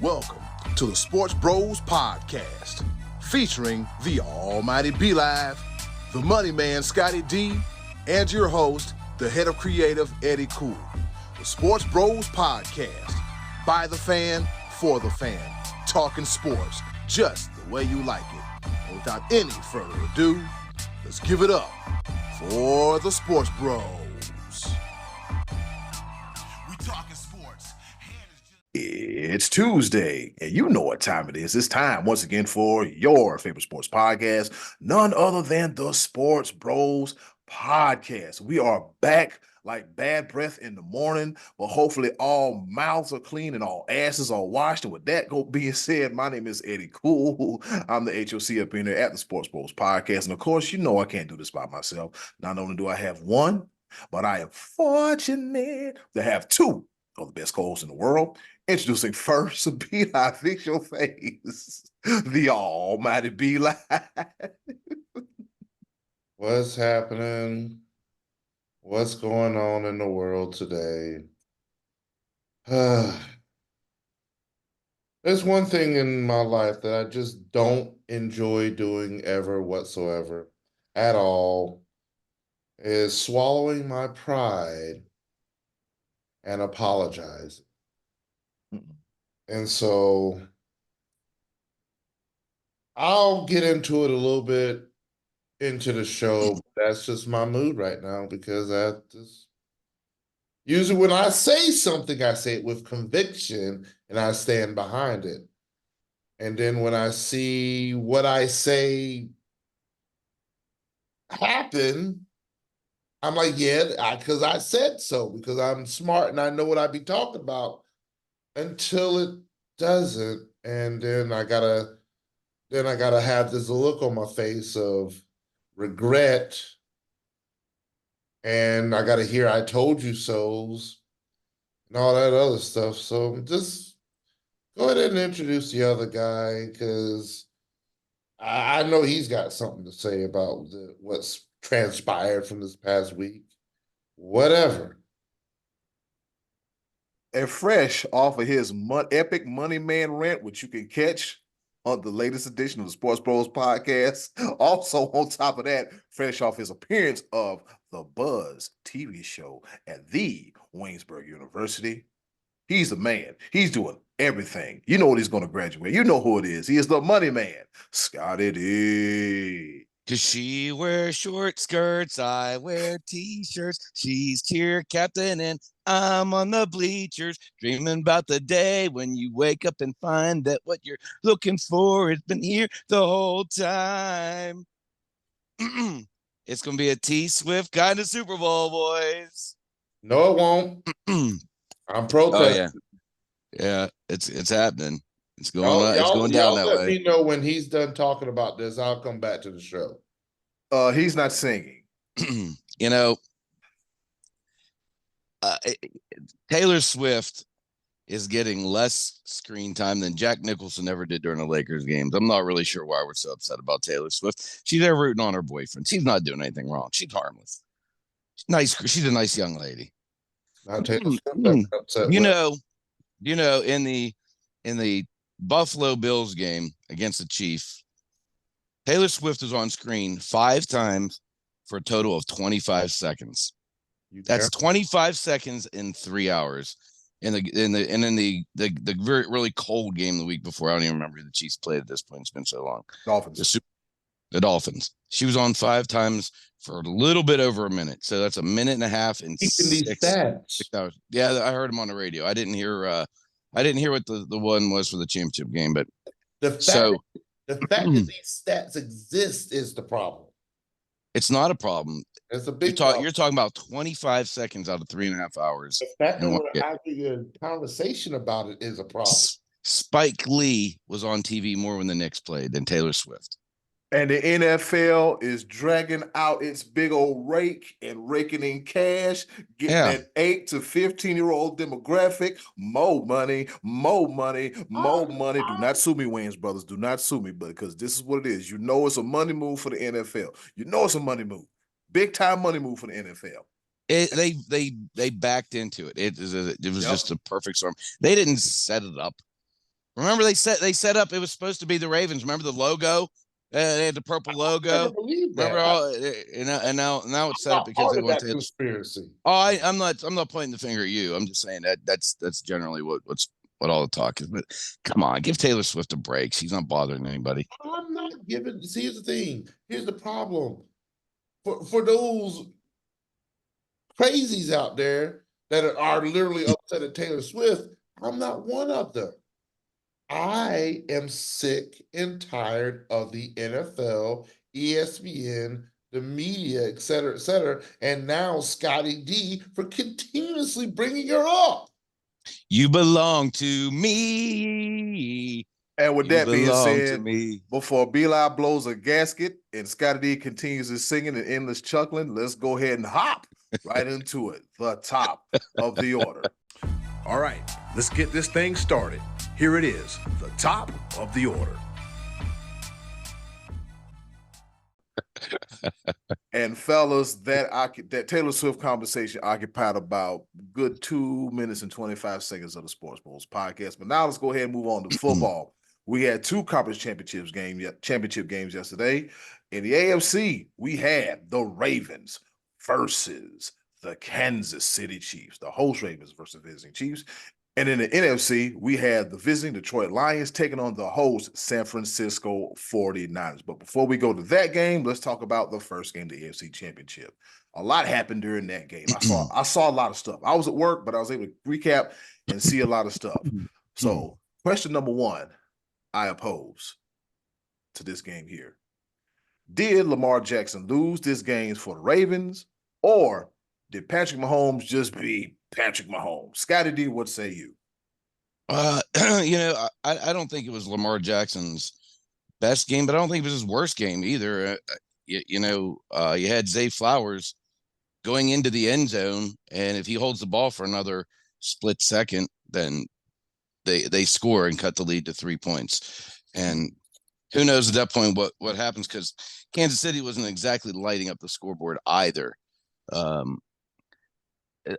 Welcome to the Sports Bros Podcast, featuring the almighty B-Live, the money man Scottie D, and your host, the head of creative Eddy Cool. The Sports Bros Podcast, by the fan, for the fan, talking sports just the way you like it. And without any further ado, let's give it up for the Sports Bros. It's Tuesday, and you know what time it is. It's time once again for your favorite sports podcast, none other than the Sports Bros Podcast. We are back like bad breath in the morning, but hopefully all mouths are clean and all asses are washed. And with that being said, my name is Eddy Cool. I'm the HOC up in there at the Sports Bros Podcast. And of course, you know I can't do this by myself. Not only do I have one, but I am fortunate to have two of the best co-hosts in the world. Introducing first, B-Live, fix your face, the almighty B-Live. What's happening? What's going on in the world today? There's one thing in my life that I just don't enjoy doing ever whatsoever at all, is swallowing my pride and apologizing. And so I'll get into it a little bit into the show. But that's just my mood right now, because I just usually when I say something, I say it with conviction and I stand behind it. And then when I see what I say happen, I'm like, yeah, because I said so, because I'm smart and I know what I be talking about, until it doesn't. And then I gotta have this look on my face of regret, and I gotta hear "I told you so's" and all that other stuff. So just go ahead and introduce the other guy, because I know he's got something to say about what's transpired from this past week. Whatever. And fresh off of his epic Money Man rant, which you can catch on the latest edition of the Sports Bros Podcast. Also, on top of that, fresh off his appearance of the Buzz TV show at the Waynesburg University. He's the man. He's doing everything. You know what he's going to graduate. You know who it is. He is the money man, Scottie D. Cause she wears short skirts, I wear t-shirts. She's cheer captain and I'm on the bleachers, dreaming about the day when you wake up and find that what you're looking for has been here the whole time. It's gonna be a T-Swift kind of Super Bowl, boys. No, it won't. I'm protesting. Oh yeah, it's happening. It's going it's going down that way. Let me know when he's done talking about this. I'll come back to the show. He's not singing. You know, Taylor Swift is getting less screen time than Jack Nicholson ever did during the Lakers games. I'm not really sure why we're so upset about Taylor Swift. She's there rooting on her boyfriend. She's not doing anything wrong. She's harmless. She's a nice young lady. Taylor Swift, you know, in the Buffalo Bills game against the Chiefs, Taylor Swift was on screen 5 times for a total of 25 seconds. That's 25 seconds in 3 hours. In the very really cold game the week before, I don't even remember who the Chiefs played at this point. It's been so long. The Dolphins. She was on 5 times for a little bit over a minute. So that's a minute and a half and 6 hours. Yeah, I heard him on the radio. I didn't hear what the one was for the championship game, but the fact that these stats exist is the problem. It's not a problem. It's a big problem. You're talking about 25 seconds out of 3.5 hours. The fact that we're having a conversation about it is a problem. Spike Lee was on TV more when the Knicks played than Taylor Swift. And the NFL is dragging out its big old rake and raking in cash, getting that 8 to 15-year-old demographic. More money, more money, more money. Do not sue me, Wayans brothers. Do not sue me, because this is what it is. You know it's a money move for the NFL. You know it's a money move. Big time money move for the NFL. They backed into it. It was just a perfect storm. They didn't set it up. Remember they set up. It was supposed to be the Ravens. Remember the logo? They had the purple I logo. never believed that. Remember all? And now it's set up Not because part they of want that to. conspiracy. Oh, I'm not pointing the finger at you. I'm just saying that's generally what all the talk is. But come on, give Taylor Swift a break. She's not bothering anybody. I'm not giving. See, here's the thing. Here's the problem. For those crazies out there that are literally upset at Taylor Swift, I'm not one of them. I am sick and tired of the NFL, ESPN, the media, et cetera, and now Scottie D for continuously bringing her up. You belong to me. And with You that being belong to said, me. before Beli blows a gasket and Scottie D continues his singing and endless chuckling, let's go ahead and hop right into it. The top of the order. All right, let's get this thing started. Here it is, the top of the order. And fellas, that Taylor Swift conversation occupied about good 2 minutes and 25 seconds of the Sports Bros podcast. But now let's go ahead and move on to football. We had two conference championship games yesterday. In the AFC, we had the Ravens versus the Kansas City Chiefs, the host Ravens versus visiting Chiefs. And in the NFC, we had the visiting Detroit Lions taking on the host San Francisco 49ers. But before we go to that game, let's talk about the first game, the AFC Championship. A lot happened during that game. I saw a lot of stuff. I was at work, but I was able to recap and see a lot of stuff. So, question number one, I oppose to this game here. Did Lamar Jackson lose this game for the Ravens, or did Patrick Mahomes just be Patrick Mahomes? Scottie D, what say you? I don't think it was Lamar Jackson's best game, but I don't think it was his worst game either. You had Zay Flowers going into the end zone, and if he holds the ball for another split second, then they score and cut the lead to 3 points. And who knows at that point what happens, because Kansas City wasn't exactly lighting up the scoreboard either.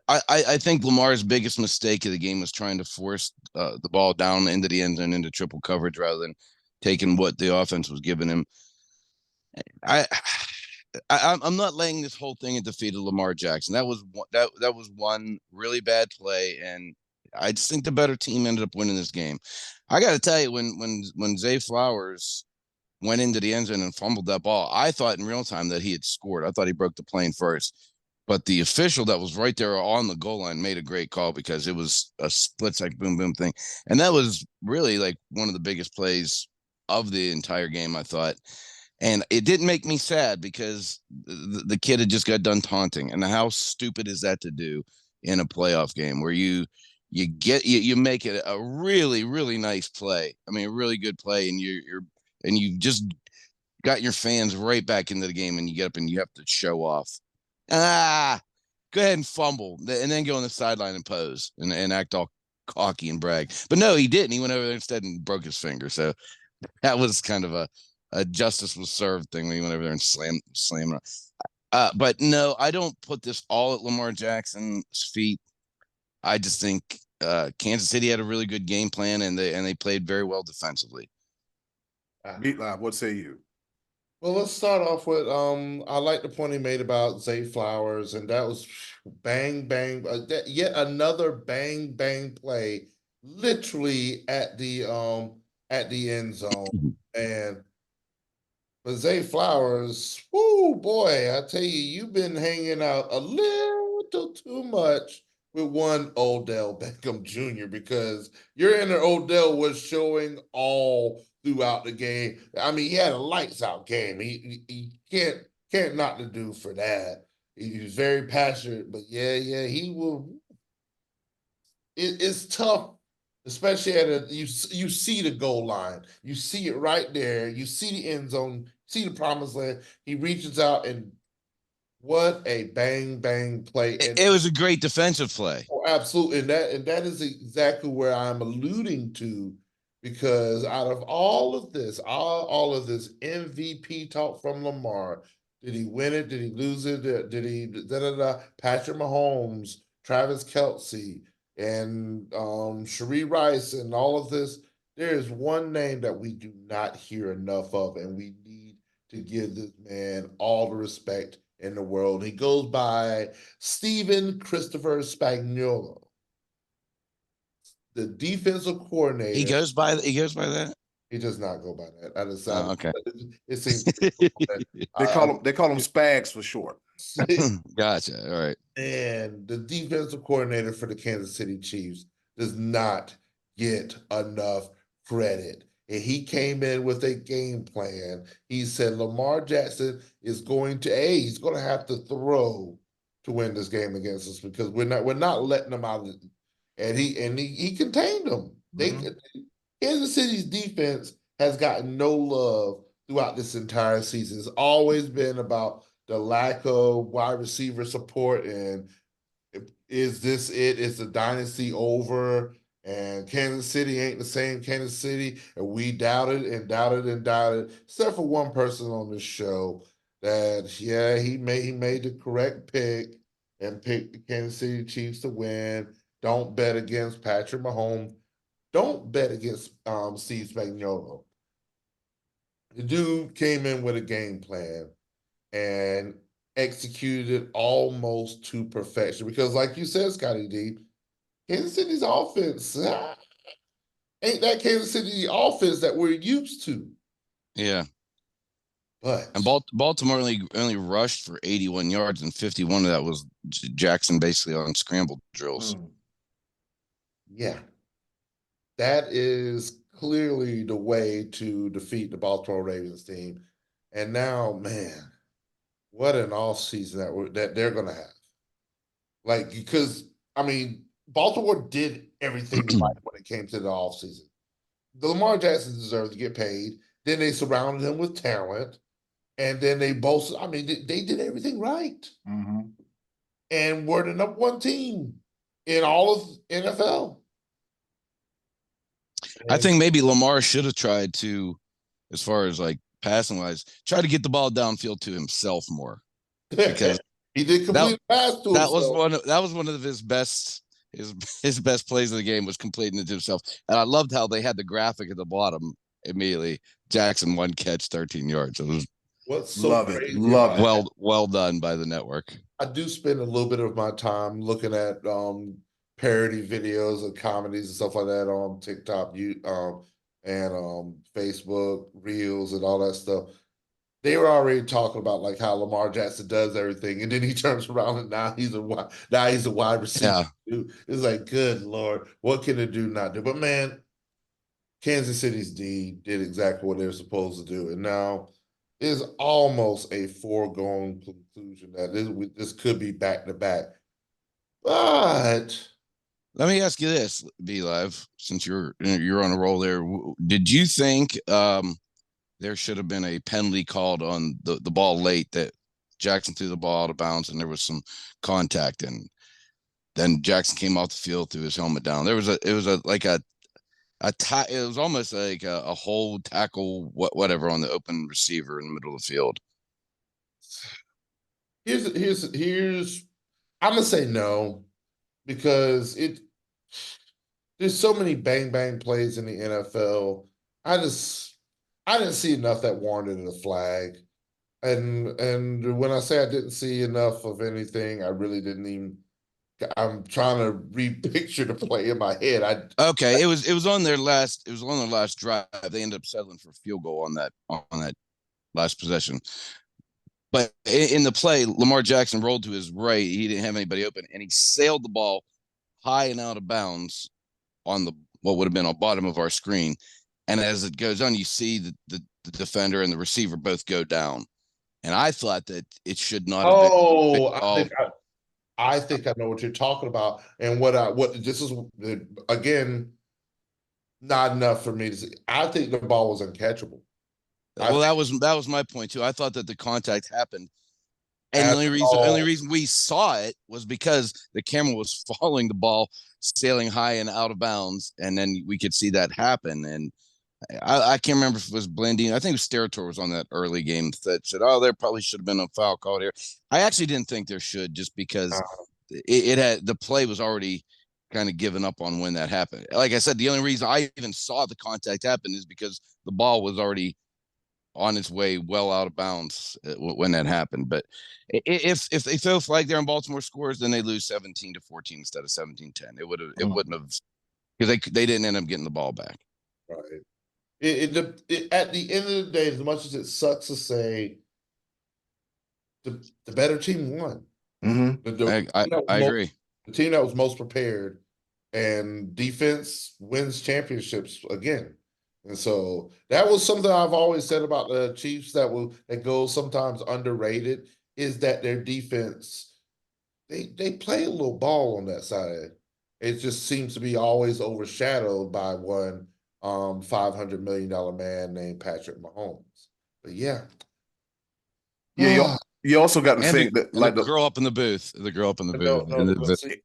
I think Lamar's biggest mistake of the game was trying to force the ball down into the end zone into triple coverage rather than taking what the offense was giving him. I'm not laying this whole thing at the feet of Lamar Jackson. That was one really bad play, and I just think the better team ended up winning this game. I got to tell you, when Zay Flowers went into the end zone and fumbled that ball, I thought in real time that he had scored. I thought he broke the plane first. But the official that was right there on the goal line made a great call, because it was a split second boom boom thing. And that was really like one of the biggest plays of the entire game, I thought. And it didn't make me sad, because the kid had just got done taunting. And how stupid is that to do in a playoff game where you make it a really, really nice play. I mean, a really good play, and you just got your fans right back into the game, and you get up and you have to show off. Go ahead and fumble, and then go on the sideline and pose and act all cocky and brag. But no, he didn't. He went over there instead and broke his finger. So that was kind of a justice was served thing when he went over there and slammed. But no, I don't put this all at Lamar Jackson's feet. I just think Kansas City had a really good game plan, and they played very well defensively. Meat Live, what say you? Well, let's start off with I like the point he made about Zay Flowers, and that was bang bang, yet another bang bang play, literally at the end zone. And but Zay Flowers, whoo boy, I tell you, you've been hanging out a little too much with one Odell Beckham Jr., because your inner Odell was showing all throughout the game. I mean, he had a lights out game. He can't knock the dude for that. He was very passionate, but yeah, he will. It's tough, especially you see the goal line. You see it right there. You see the end zone. See the promised land. He reaches out, and what a bang bang play! It was a great defensive play. Oh, absolutely, and that is exactly where I'm alluding to, because out of all of this MVP talk from Lamar, did he win it? Did he lose it? Did he Patrick Mahomes, Travis Kelce, and Sheree Rice, and all of this? there is one name that we do not hear enough of, and we need to give this man all the respect in the world. He goes by Stephen Christopher Spagnuolo, the defensive coordinator. He goes by that. He does not go by that. I Oh, decided okay. it seems They call him Spags for short. Gotcha. All right. and the defensive coordinator for the Kansas City Chiefs does not get enough credit. And he came in with a game plan. He said Lamar Jackson is going to he's going to have to throw to win this game against us because we're not letting them out. And he contained them. Kansas City's defense has gotten no love throughout this entire season. It's always been about the lack of wide receiver support and is this it? Is the dynasty over? And Kansas City ain't the same Kansas City. And we doubted and doubted and doubted, except for one person on this show that, he made the correct pick and picked the Kansas City Chiefs to win. Don't bet against Patrick Mahomes. Don't bet against Steve Spagnuolo. The dude came in with a game plan and executed it almost to perfection. Because, like you said, Scottie D, Kansas City's offense ain't that Kansas City offense that we're used to. Yeah. But and Baltimore only rushed for 81 yards, and 51 of that was Jackson basically on scramble drills. Yeah. That is clearly the way to defeat the Baltimore Ravens team. And now, man, what an offseason that they're going to have. Like, because, I mean, Baltimore did everything right when it came to the offseason. The Lamar Jackson deserved to get paid. Then they surrounded him with talent. And then they both, I mean, they did everything right. And were the number one team in all of NFL. I think maybe Lamar should have tried to, as far as like passing wise, try to get the ball downfield to himself more, because he did complete a pass to that himself. was one of his best plays of the game, was completing it to himself. And I loved how they had the graphic at the bottom immediately. Jackson 1 catch, 13 yards. It was well done by the network. I do spend a little bit of my time looking at parody videos of comedies and stuff like that on TikTok, and Facebook Reels and all that stuff. They were already talking about like how Lamar Jackson does everything, and then he turns around and now he's a wide receiver. Yeah. It's like, good Lord, what can it do not do? But man, Kansas City's D did exactly what they were supposed to do, and now is almost a foregone conclusion that this could be back to back. But let me ask you this, B Live, since you're on a roll there. Did you think there should have been a penalty called on the ball late, that Jackson threw the ball out of bounds and there was some contact, and then Jackson came off the field, threw his helmet down? It was almost like a hold tackle, whatever, on the open receiver in the middle of the field. Here's I'm gonna say no, because there's so many bang plays in the NFL. I didn't see enough that warranted a flag. And when I say I didn't see enough of anything, I really didn't even. I'm trying to repicture the play in my head. It was on their last drive. They ended up settling for a field goal on that last possession. But in the play, Lamar Jackson rolled to his right. He didn't have anybody open, and he sailed the ball high and out of bounds on what would have been on the bottom of our screen. And as it goes on, you see the defender and the receiver both go down. And I thought that it should not have been. I think I know what you're talking about, and what this is, again, not enough for me to see. I think the ball was uncatchable. Well, that was my point too. I thought that the contact happened, and the only reason we saw it was because the camera was following the ball sailing high and out of bounds, and then we could see that happen. And I can't remember if it was Blandine. I think Sterator was on that early game that said, "Oh, there probably should have been a foul called here." I actually didn't think there should, just because it had, the play was already kind of given up on when that happened. Like I said, the only reason I even saw the contact happen is because the ball was already on its way well out of bounds when that happened. But if they throw a flag there and Baltimore scores, then they lose 17-14 instead of 17-10. It wouldn't have, because they didn't end up getting the ball back. Right. At the end of the day, as much as it sucks to say, the better team won. I agree. The team that was most prepared, and defense wins championships again. And so that was something I've always said about the Chiefs that goes sometimes underrated, is that their defense, they play a little ball on that side. It just seems to be always overshadowed by one $500 million man named Patrick Mahomes. But yeah. Yeah, you also got to think that, like, the girl up in the booth,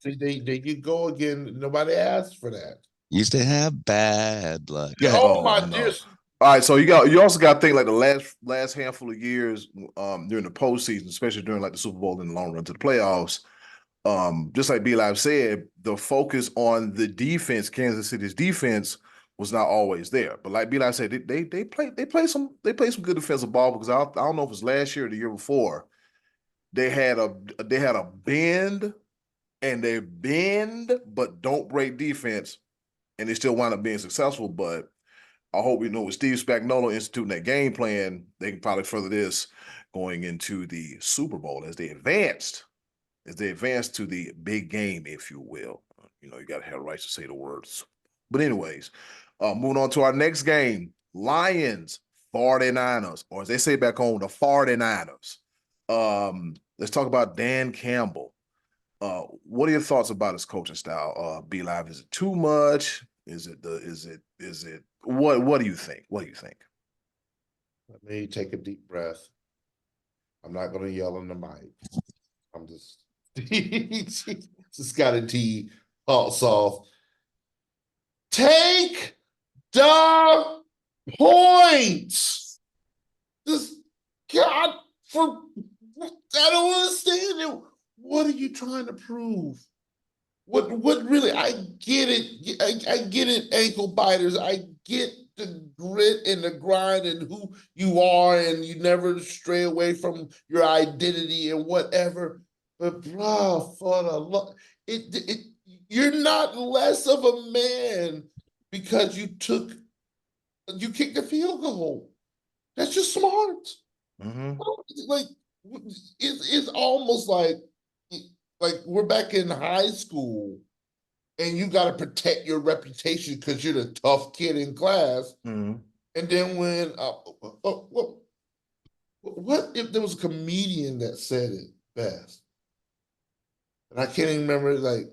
There you go again. Nobody asked for that. Used to have bad luck. Oh my goodness. All right, so you also got to think, like, the last handful of years during the postseason, especially during like the Super Bowl and the long run to the playoffs. Just like B-Live said, the focus on the defense, Kansas City's defense, was not always there. But like B-Live said, they play some good defensive ball, because I don't know if it was last year or the year before. They had a bend but don't break defense, and they still wind up being successful. But I hope with Steve Spagnuolo instituting that game plan, they can probably further this going into the Super Bowl as they advance to the big game, if you will. You got to have the right to say the words. But anyways, moving on to our next game, Lions 49ers, or as they say back home, the 49ers. Let's talk about Dan Campbell. What are your thoughts about his coaching style? B-Live, is it too much? Is it what do you think? What do you think? Let me take a deep breath. I'm not going to yell in the mic. I'm just Scottie T, hot sauce. Take the points. This God, I don't understand it. What are you trying to prove? What really? I get it. I get it, ankle biters. I get the grit and the grind and who you are, and you never stray away from your identity and whatever. But bro, for the love, you're not less of a man because you kicked a field goal. That's just smart. Mm-hmm. Like it's almost like we're back in high school, and you got to protect your reputation because you're the tough kid in class. Mm-hmm. And then when what if there was a comedian that said it best? And I can't even remember, like,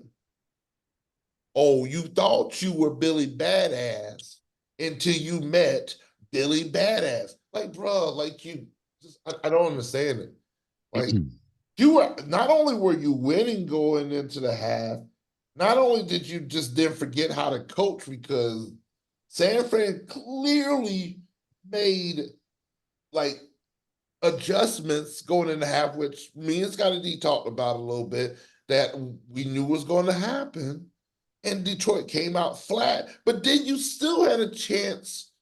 oh, you thought you were Billy Badass until you met Billy Badass. Like, bro, like I don't understand it. Like, you were, not only were you winning going into the half, not only did you just then forget how to coach, because San Fran clearly made like adjustments going into half, which me and Scottie D talked about a little bit, that we knew was going to happen. And Detroit came out flat, but then you still had a chance,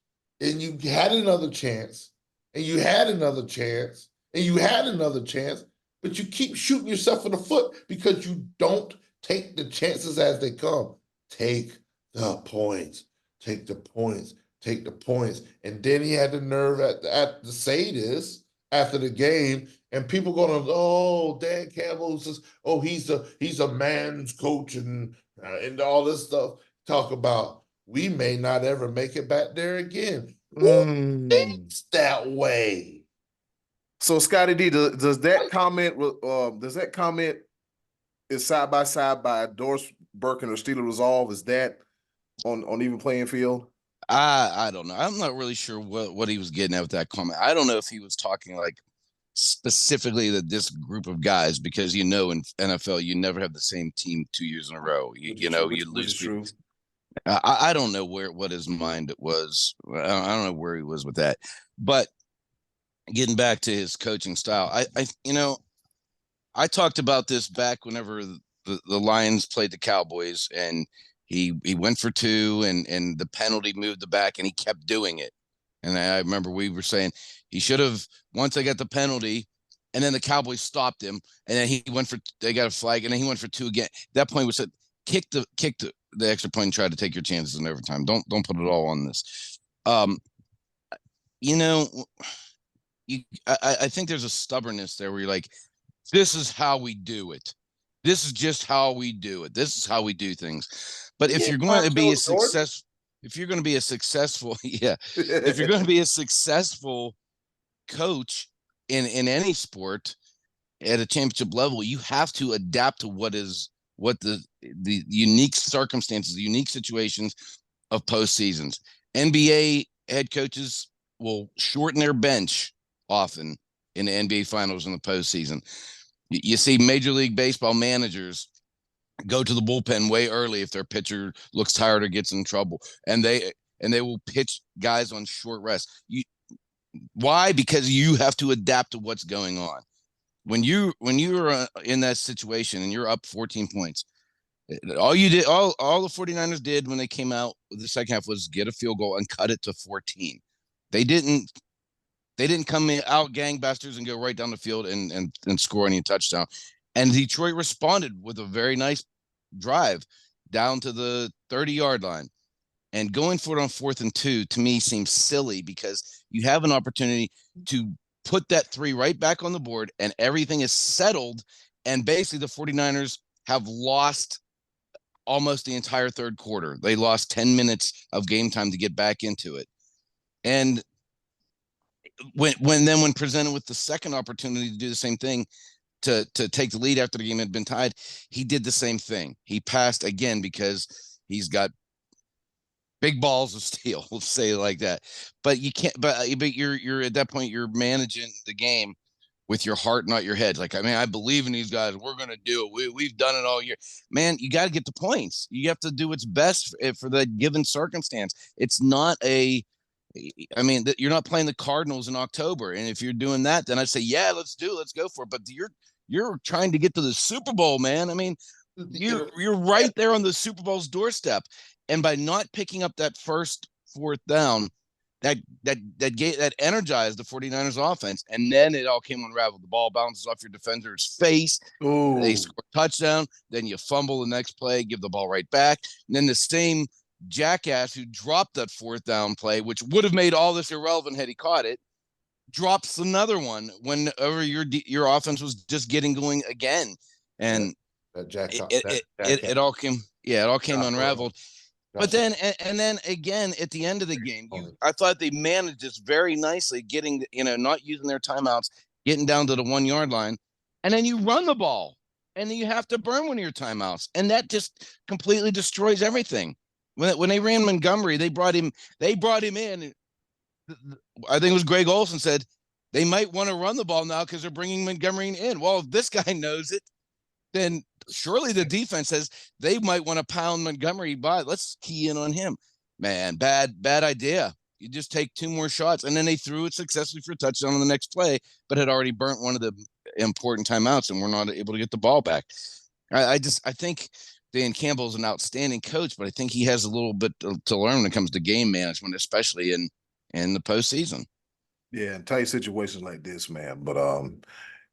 and you had another chance, and you had another chance, and you had another chance, but you keep shooting yourself in the foot because you don't take the chances as they come. Take the points, take the points, take the points. And then he had the nerve to say this after the game, and people going, oh, Dan Campbell says, oh, he's a man's coach, and all this stuff. Talk about, we may not ever make it back there again. Who thinks that way? So Scottie D, does that comment is side by side by Doris Burke or Steeler Resolve? Is that on even playing field? I don't know. I'm not really sure what he was getting at with that comment. I don't know if he was talking like specifically to this group of guys, because in NFL you never have the same team 2 years in a row. You lose people. I don't know what his mind was. I don't know where he was with that. But getting back to his coaching style, I talked about this back whenever the Lions played the Cowboys, and he went for two, and the penalty moved the back, and he kept doing it. And I remember we were saying he should have, once they got the penalty, and then the Cowboys stopped him, and then they got a flag, and then he went for two again. At that point, we said, kick the extra point and try to take your chances in overtime. Don't put it all on this. You know, I think there's a stubbornness there where you're like, this is how we do it. This is just how we do it. This is how we do things. But if you're going to be a success, if you're going to be a successful, if you're going to be a successful coach in any sport at a championship level, you have to adapt to what the unique circumstances, the unique situations of postseasons. NBA head coaches will shorten their bench often in the NBA finals in the postseason. You see Major League Baseball managers go to the bullpen way early if their pitcher looks tired or gets in trouble, and they will pitch guys on short rest. Why? Because you have to adapt to what's going on. When you're in that situation and you're up 14 points, all the 49ers did when they came out with the second half was get a field goal and cut it to 14. They didn't come out gangbusters and go right down the field and score any touchdown. And Detroit responded with a very nice drive down to the 30-yard line. And going for it on 4th and 2 to me seems silly because you have an opportunity to put that 3 right back on the board and everything is settled. And basically the 49ers have lost almost the entire third quarter. They lost 10 minutes of game time to get back into it. And when presented with the second opportunity to do the same thing, to take the lead after the game had been tied, he did the same thing. He passed again because he's got big balls of steel, we'll say it like that. But you can't. But you're at that point, you're managing the game with your heart, not your head. Like, I mean, I believe in these guys. We're going to do it. We've done it all year. Man, you got to get the points. You have to do what's best for the given circumstance. It's not I mean, you're not playing the Cardinals in October. And if you're doing that, then I'd say, yeah, let's go for it. But you're trying to get to the Super Bowl, man. I mean, you're right there on the Super Bowl's doorstep. And by not picking up that first 4th down, that energized the 49ers offense. And then it all came unraveled. The ball bounces off your defender's face. Ooh. They score a touchdown. Then you fumble the next play, give the ball right back. And then the same jackass who dropped that 4th down play, which would have made all this irrelevant had he caught it, drops another one whenever your offense was just getting going again. And it all came unraveled. But then and then again at the end of the game, I thought they managed this very nicely, getting not using their timeouts, getting down to the 1-yard line, and then you run the ball, and then you have to burn one of your timeouts, and that just completely destroys everything. When they ran Montgomery, they brought him in. I think it was Greg Olson said they might want to run the ball now because they're bringing Montgomery in. Well, if this guy knows it, then surely the defense says they might want to pound Montgomery by. Let's key in on him. Man, bad idea. You just take 2 more shots. And then they threw it successfully for a touchdown on the next play, but had already burnt one of the important timeouts and were not able to get the ball back. I think Dan Campbell is an outstanding coach, but I think he has a little bit to learn when it comes to game management, especially in the postseason. Yeah, in tight situations like this, man. But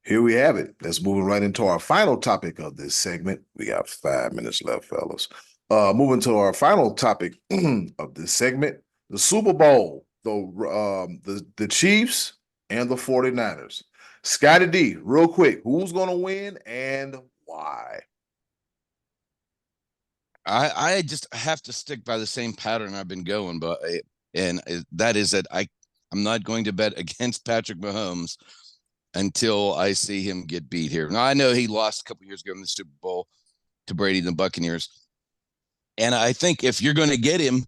here we have it. Let's move right into our final topic of this segment. We got 5 minutes left, fellas. Moving to our final topic of this segment, the Super Bowl, the Chiefs and the 49ers. Scottie D, real quick, who's going to win and why? I just have to stick by the same pattern I've been going, and that is that I'm not going to bet against Patrick Mahomes until I see him get beat here. Now, I know he lost a couple years ago in the Super Bowl to Brady and the Buccaneers. And I think if you're going to get him,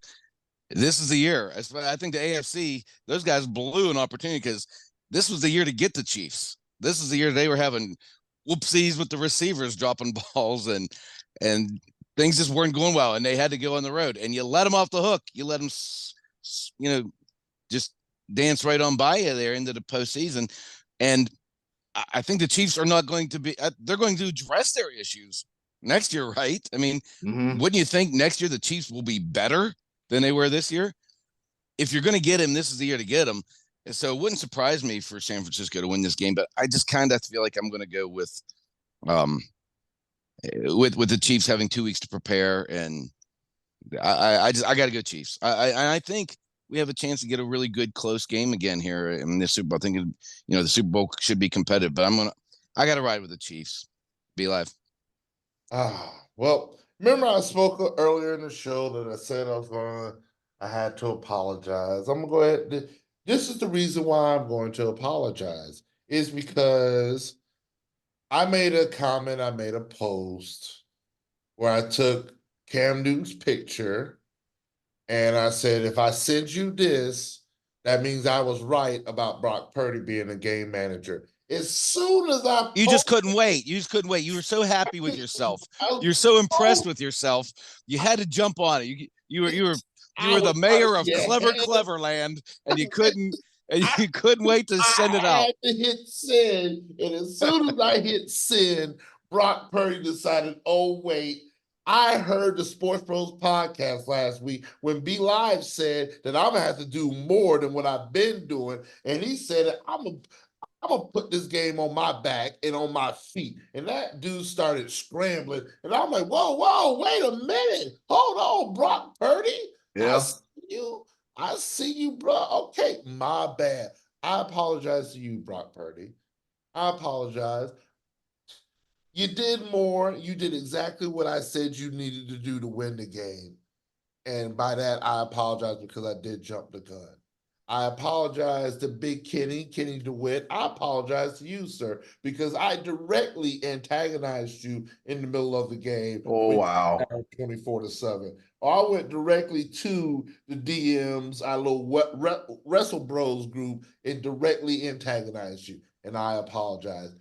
this is the year. I think the AFC, those guys blew an opportunity because this was the year to get the Chiefs. This is the year they were having whoopsies with the receivers dropping balls and things just weren't going well, and they had to go on the road. And you let them off the hook. You let them, just dance right on by you there into the postseason. And I think the Chiefs are not going to be. They're going to address their issues next year, right? I mean, Mhm. wouldn't you think next year the Chiefs will be better than they were this year? If you're going to get him, this is the year to get him. And so it wouldn't surprise me for San Francisco to win this game, but I just kind of feel like I'm going to go um with the Chiefs having 2 weeks to prepare, and I got to go Chiefs. I think we have a chance to get a really good close game again here in this Super Bowl. I think the Super Bowl should be competitive, but I got to ride with the Chiefs. Be live. Well, remember I spoke earlier in the show that I said I had to apologize. I'm gonna go ahead. This is the reason why I'm going to apologize, is because I made a comment, I made a post where I took Cam Newton's picture and I said, if I send you this, that means I was right about Brock Purdy being a game manager. As soon as I You just couldn't wait. You just couldn't wait. You were so happy with yourself. You're so impressed with yourself. You had to jump on it. You were the mayor of Cleverland, and you couldn't wait to send it out. I had to hit send, and as soon as I hit send, Brock Purdy decided, oh wait, I heard the Sports Bros podcast last week when B Live said that I'm gonna have to do more than what I've been doing, and he said I'm gonna put this game on my back and on my feet. And that dude started scrambling. And I'm like, whoa, wait a minute. Hold on, Brock Purdy. Yeah. I see you, bro. Okay, my bad. I apologize to you, Brock Purdy. I apologize. You did more. You did exactly what I said you needed to do to win the game. And by that, I apologize because I did jump the gun. I apologize to Big Kenny DeWitt. I apologize to you, sir, because I directly antagonized you in the middle of the game. Oh, wow. 24-7. I went directly to the DMs, our little Wrestle Bros group, and directly antagonized you. And I apologize.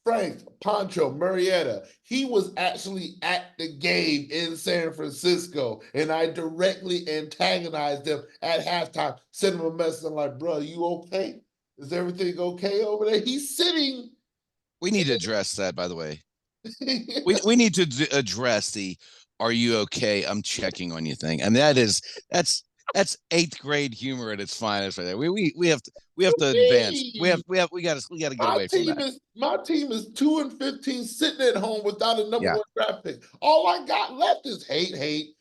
Frank Pancho Murrieta, he was actually at the game in San Francisco, and I directly antagonized them at halftime, sent him a message. I'm like, bro, you okay? Is everything okay over there? He's sitting. We need to address that, by the way. we need to address the "Are you okay? I'm checking on you" thing, and that's 8th grade humor at its finest, right there. We have to advance. We got to get away from that. My team is 2-15, sitting at home without a number 1 draft pick. All I got left is hate.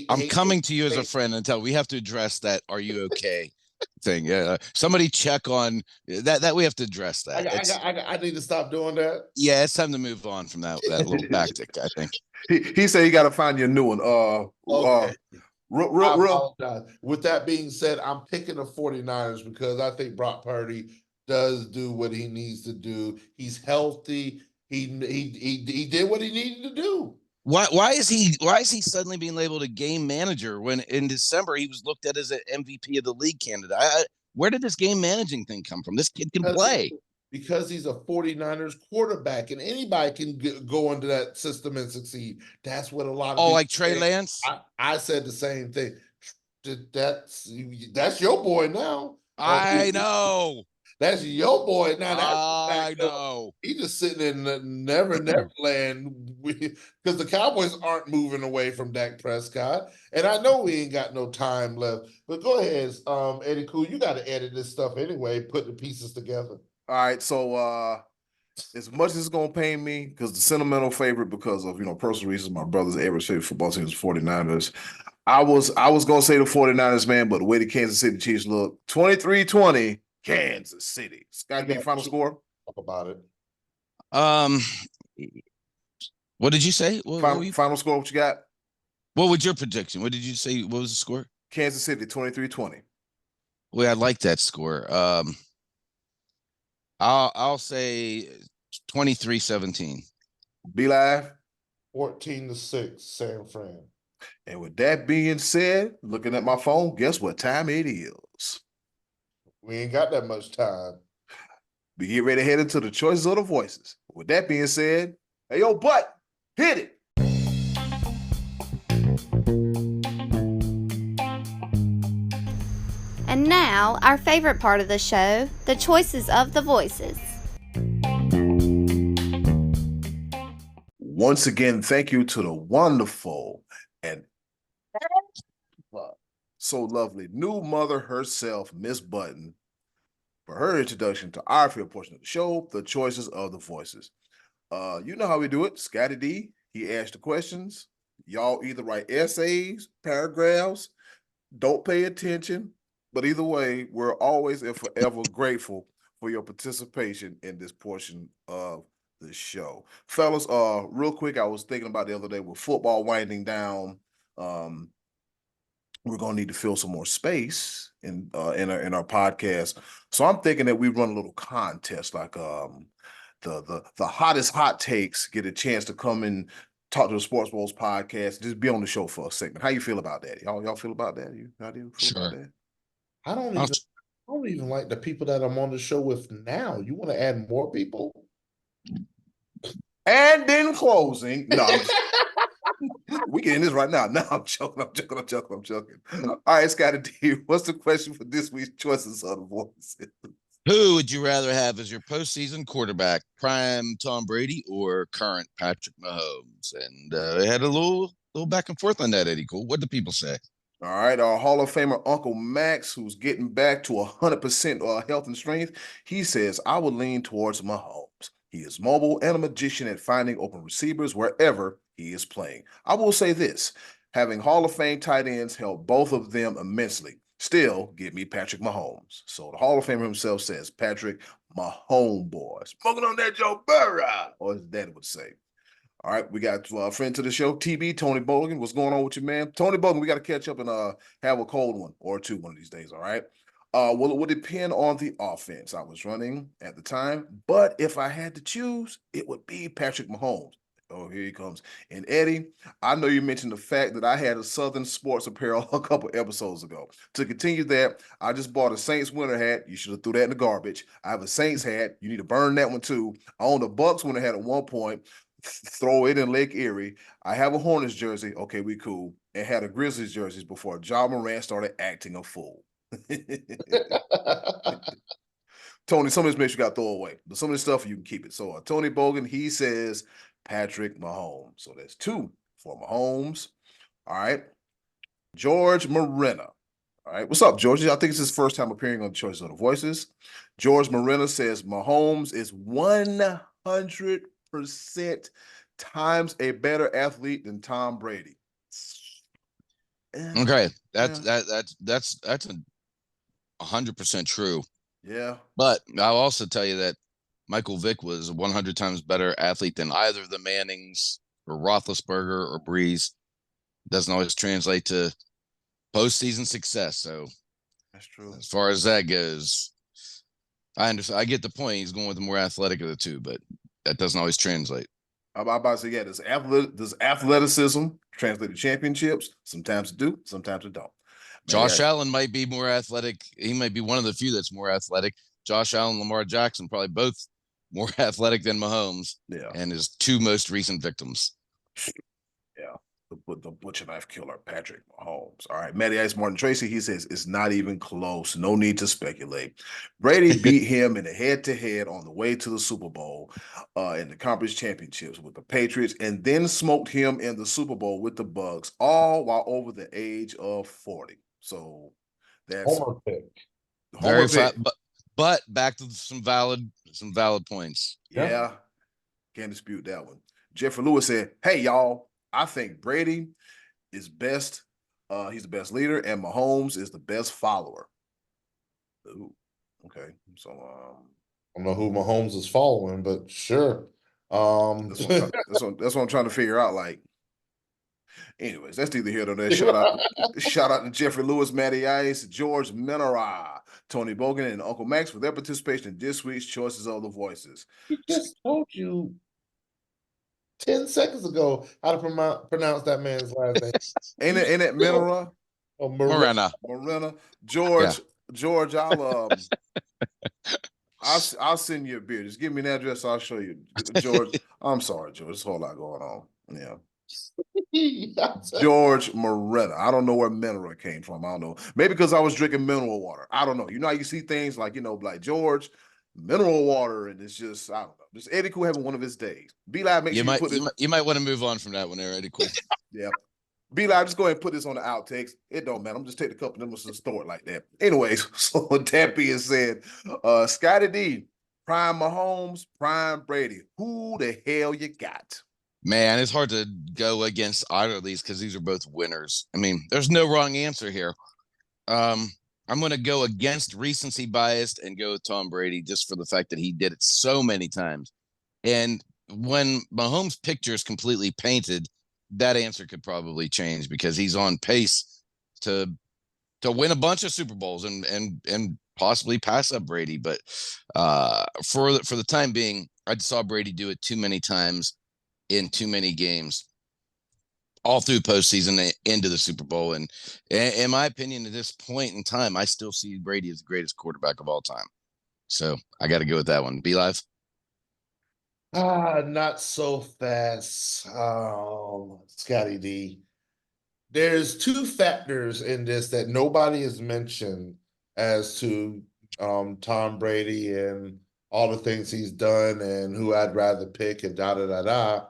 I'm coming to you as a friend until we have to address that "Are you okay?" thing. Yeah, somebody check on that. We have to address that. I need to stop doing that. Yeah, it's time to move on from that little tactic, I think. He said you got to find you a new one. Okay. Real. With that being said, I'm picking the 49ers because I think Brock Purdy does do what he needs to do. He's healthy. He did what he needed to do. Why is he suddenly being labeled a game manager when in December he was looked at as an MVP of the league candidate? Where did this game managing thing come from? This kid can play. Because he's a 49ers quarterback, and anybody can go into that system and succeed. That's what a lot of like Trey Lance? I said the same thing. That's your boy now. I know. That's your boy now. I know. He's just sitting in the Neverland because the Cowboys aren't moving away from Dak Prescott. And I know we ain't got no time left. But go ahead, Eddie Cool. You got to edit this stuff anyway, put the pieces together. All right, so as much as it's gonna pain me, because the sentimental favorite, because of personal reasons, my brother's average favorite football team is 49ers. I was gonna say the 49ers, man, but the way the Kansas City Chiefs look, 23-20, Kansas City. Scottie, your final score? Talk about it. What did you say? Final score, what you got? What was your prediction? What did you say? What was the score? Kansas City, 23-20. Well, I like that score. I'll say 23-17. Be live. 14-6, San Fran. And with that being said, looking at my phone, guess what time it is? We ain't got that much time. We get ready to head into the choices of the voices. With that being said, hey, yo, Butt, hit it. And now, our favorite part of the show, the choices of the voices. Once again, thank you to the wonderful and so lovely new mother herself, Miss Button, for her introduction to our favorite portion of the show, the choices of the voices. You know how we do it. Scottie D, he asked the questions. Y'all either write essays, paragraphs, don't pay attention. But either way, we're always and forever grateful for your participation in this portion of the show. Fellas, real quick, I was thinking about the other day with football winding down. We're gonna need to fill some more space in our podcast. So I'm thinking that we run a little contest, like the hottest hot takes get a chance to come and talk to the Sports Bowls podcast, just be on the show for a segment. How you feel about that? Y'all feel about that? How do you feel about that? I don't even like the people that I'm on the show with now. You want to add more people? And then closing. No, we getting this right now. No, I'm joking. All right, Scottie D, what's the question for this week's choices of the voices? Who would you rather have as your postseason quarterback, prime Tom Brady or current Patrick Mahomes? And we had a little back and forth on that, Eddie. Cool. What do people say? All right, our Hall of Famer Uncle Max, who's getting back to 100% health and strength, he says, I would lean towards Mahomes. He is mobile and a magician at finding open receivers wherever he is playing. I will say this, having Hall of Fame tight ends helped both of them immensely. Still, give me Patrick Mahomes. So the Hall of Famer himself says, Patrick Mahomes, boy. Smoking on that Joe Burrow, or his daddy would say. All right, we got a friend to the show, TB, Tony Bogan. What's going on with you, man? Tony Bogan, we got to catch up and have a cold one or two one of these days, all right? Well, it would depend on the offense I was running at the time, but if I had to choose, it would be Patrick Mahomes. Oh, here he comes. And Eddie, I know you mentioned the fact that I had a Southern sports apparel a couple episodes ago. To continue that, I just bought a Saints winter hat. You should have threw that in the garbage. I have a Saints hat. You need to burn that one too. I owned a Bucks winter hat at one point. Throw it in Lake Erie. I have a Hornets jersey. Okay, we cool. And had a Grizzlies jerseys before John Moran started acting a fool. Tony, some of this makes you got to throw away, but some of this stuff you can keep it. So Tony Bogan, he says Patrick Mahomes. So that's 2 for Mahomes. All right. George Marina. All right. What's up, George? I think it's his first time appearing on Choices of the Voices. George Marina says Mahomes is 100% times a better athlete than Tom Brady. Okay, that's 100% true. Yeah. But I'll also tell you that Michael Vick was a 100 times better athlete than either the Mannings or Roethlisberger or Breeze. Doesn't always translate to postseason success. So that's true. As far as that goes, I understand. I get the point. He's going with the more athletic of the two, but that doesn't always translate. I'm about to say, yeah, does athleticism translate to championships? Sometimes it do, sometimes it don't. Josh Allen might be more athletic. He might be one of the few that's more athletic. Josh Allen, Lamar Jackson, probably both more athletic than Mahomes. Yeah. And his 2 most recent victims. Yeah. The butcher knife killer, Patrick Mahomes. All right. Matty Ice Martin Tracy, he says it's not even close. No need to speculate. Brady beat him in a head-to-head on the way to the Super Bowl in the conference championships with the Patriots, and then smoked him in the Super Bowl with the Bucks, all while over the age of 40. So that's Homer pick. Very fat, but back to some valid points. Yeah. Can't dispute that one. Jeffrey Lewis said, hey, y'all, I think Brady is best. He's the best leader, and Mahomes is the best follower. Ooh, okay. So I don't know who Mahomes is following, but sure. That's what I'm trying to figure out. Like, anyways, that's neither here nor there. Shout out to Jeffrey Lewis, Matty Ice, George Menara, Tony Bogan, and Uncle Max for their participation in this week's Choices of the Voices. He just told you 10 seconds ago how to pronounce that man's last name. Ain't it Menara? Oh, Morena. George, I'll send you a beer. Just give me an address. I'll show you. George, I'm sorry, George. There's a whole lot going on. Yeah. George Morena. I don't know where mineral came from. I don't know. Maybe because I was drinking mineral water. I don't know. You know how you see things like, like George, mineral water, and it's just, I don't know. Just Eddie Cool having one of his days. B-Live, make You sure you might put it. you might want to move on from that one there, Eddie. Cool. Yeah. B-Live, just go ahead and put this on the outtakes. It don't matter. I'm just taking a couple of them and store it like that. Anyways, so with that being said, Scottie D, prime Mahomes, prime Brady. Who the hell you got? Man, it's hard to go against either of these because these are both winners. I mean, there's no wrong answer here. I'm going to go against recency bias and go with Tom Brady just for the fact that he did it so many times. And when Mahomes' picture is completely painted, that answer could probably change because he's on pace to win a bunch of Super Bowls and possibly pass up Brady. But for the time being, I saw Brady do it too many times in too many games, all through postseason into the Super Bowl. And in my opinion, at this point in time, I still see Brady as the greatest quarterback of all time. So I got to go with that one. Be live. Not so fast. Scotty D. There's two factors in this that nobody has mentioned as to Tom Brady and all the things he's done and who I'd rather pick and da da da da.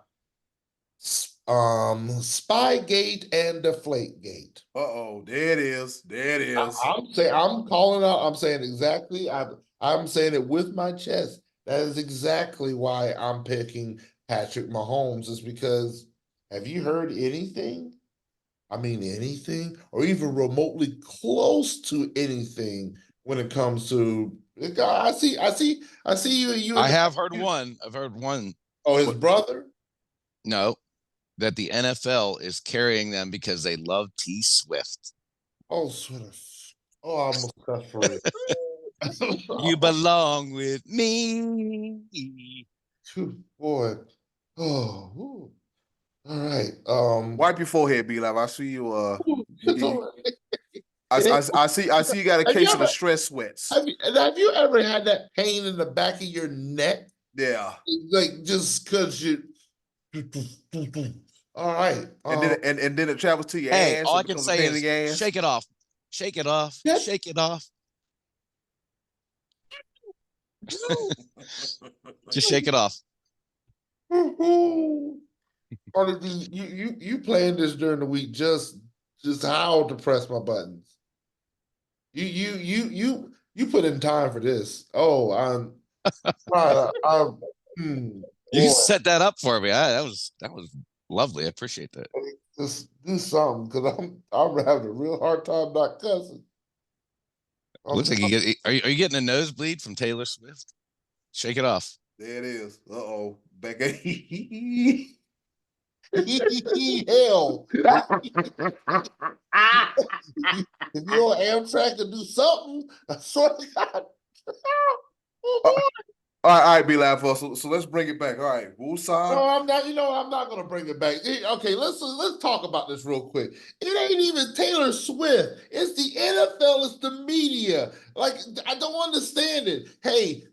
Spygate and Deflategate. Uh-oh, there it is. There it is. I'm calling out. I'm saying exactly. I'm saying it with my chest. That is exactly why I'm picking Patrick Mahomes. Is because have you heard anything? I mean, anything, or even remotely close to anything when it comes to. I see you. I have heard one. I've heard one. Oh, his brother. No, that the NFL is carrying them because they love T Swift. Oh, sort of. Oh, I almost got for it. You belong with me. Boy. Oh, ooh. All right. Wipe your forehead, B-Live. I see you. I see you got a Have case you of the ever- stress sweats. have you ever had that pain in the back of your neck? Yeah. Like just because you. All right. And then it travels to your Hey, ass. all It I can becomes a say pain in is the ass. shake it off. Shake it off. Yeah. Shake it off. Just shake it off. Honestly, you playing this during the week just how to press my buttons. You put in time for this. Oh, I'm right. You Boy, set that up for me. That was lovely. I appreciate that. just do something because I'm having a real hard time not cussing. Looks like are you getting a nosebleed from Taylor Swift? Shake it off. There it is. Uh-oh. Back at hell. If you're on Amtrak to do something, I swear to God. Oh boy. All right, B-Live. So let's bring it back. All right. Woosah. No, I'm not. I'm not going to bring it back. Okay, let's talk about this real quick. It ain't even Taylor Swift. It's the NFL. It's the media. Like I don't understand it. Hey,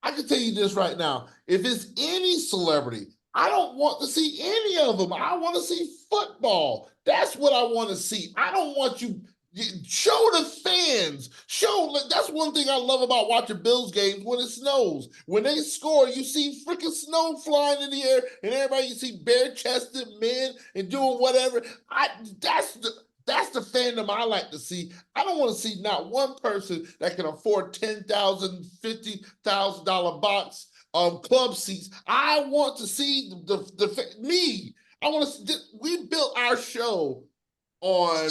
I can tell you this right now. If it's any celebrity, I don't want to see any of them. I want to see football. That's what I want to see. I don't want you. Show the fans. That's one thing I love about watching Bills games when it snows. When they score, you see freaking snow flying in the air, and everybody you see bare-chested men and doing whatever. That's the fandom I like to see. I don't want to see not one person that can afford $10,000, $50,000 box club seats. I want to see me. I want to. We built our show on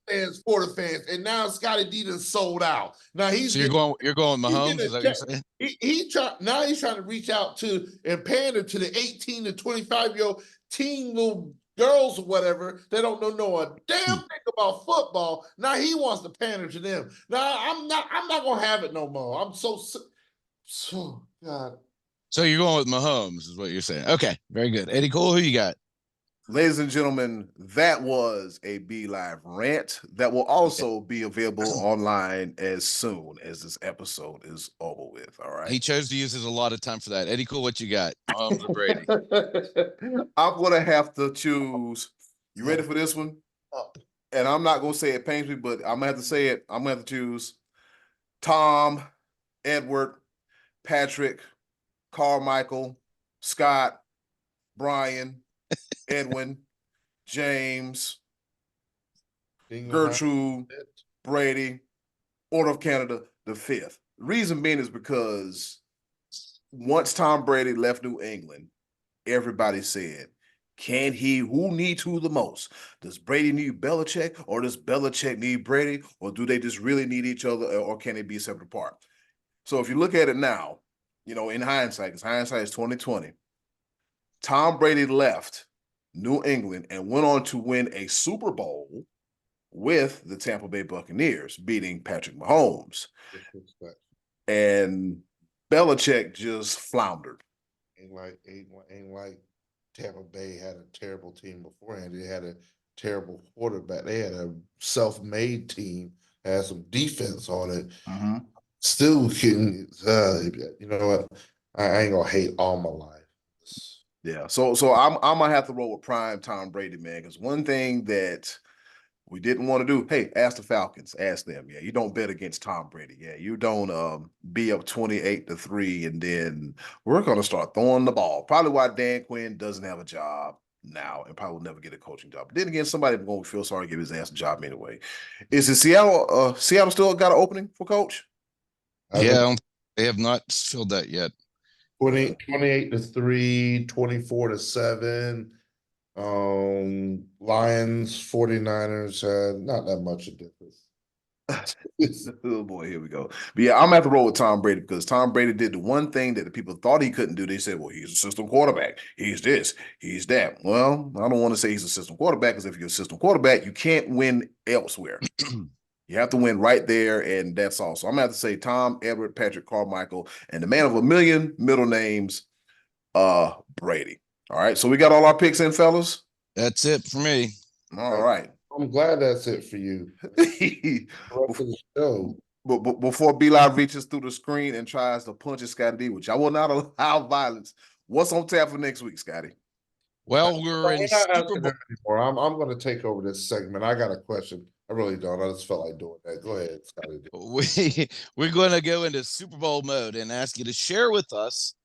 fans for the fans, and now Scottie D done sold out. Now you're going Mahomes. Is that what you're saying? He's trying to reach out to and pander to the 18 to 25-year-old teen little girls or whatever that don't know a damn thing about football. Now he wants to pander to them. Now I'm not gonna have it no more. I'm so God. So you're going with Mahomes, is what you're saying. Okay, very good. Eddie Cole, who you got? Ladies and gentlemen, that was a B-Live rant that will also be available online as soon as this episode is over with. All right. He chose to use his allotted time for that. Eddie Cole, what you got? Mahomes or Brady? I'm gonna have to choose. You ready for this one? And I'm not gonna say it pains me, but I'm gonna have to say it. I'm gonna have to choose Tom, Edward, Patrick, Carmichael, Scott, Brian, Edwin, James, Gertrude, Brady, Order of Canada, the fifth. Reason being is because once Tom Brady left New England, everybody said, who needs who the most? Does Brady need Belichick, or does Belichick need Brady, or do they just really need each other, or can they be separate apart? So if you look at it now, in hindsight, because hindsight is 2020, Tom Brady left New England and went on to win a Super Bowl with the Tampa Bay Buccaneers, beating Patrick Mahomes. And Belichick just floundered. Ain't like Tampa Bay had a terrible team beforehand. They had a terrible quarterback. They had a self-made team, had some defense on it. Mm-hmm. Still can, you know what? I ain't gonna hate all my life. Yeah, so I'm gonna have to roll with prime Tom Brady, man, because one thing that we didn't want to do, hey, ask the Falcons, ask them. Yeah, you don't bet against Tom Brady. Yeah, you don't be up 28-3, and then we're gonna start throwing the ball. Probably why Dan Quinn doesn't have a job now and probably will never get a coaching job. But then again, somebody going to feel sorry to give his ass a job anyway. Is it Seattle? Seattle still got an opening for coach? Yeah, they have not filled that yet. 28-3, 24-7. Lions, 49ers had not that much of a difference. Oh boy, here we go. But yeah, I'm gonna have to roll with Tom Brady because Tom Brady did the one thing that the people thought he couldn't do. They said, well, he's a system quarterback. He's this, he's that. Well, I don't want to say he's a system quarterback, because if you're a system quarterback, you can't win elsewhere. You have to win right there, and that's all. So I'm gonna have to say Tom, Edward, Patrick, Carmichael, and the man of a million middle names, Brady. All right, so we got all our picks in, fellas. That's it for me. All right. I'm glad that's it for you. But before B-Live reaches through the screen and tries to punch at Scottie D, which I will not allow violence, what's on tap for next week, Scottie? Well, we're in Super Bowl. Anymore. I'm going to take over this segment. I got a question. I really don't. I just felt like doing that. Go ahead, Scottie. We're going to go into Super Bowl mode and ask you to share with us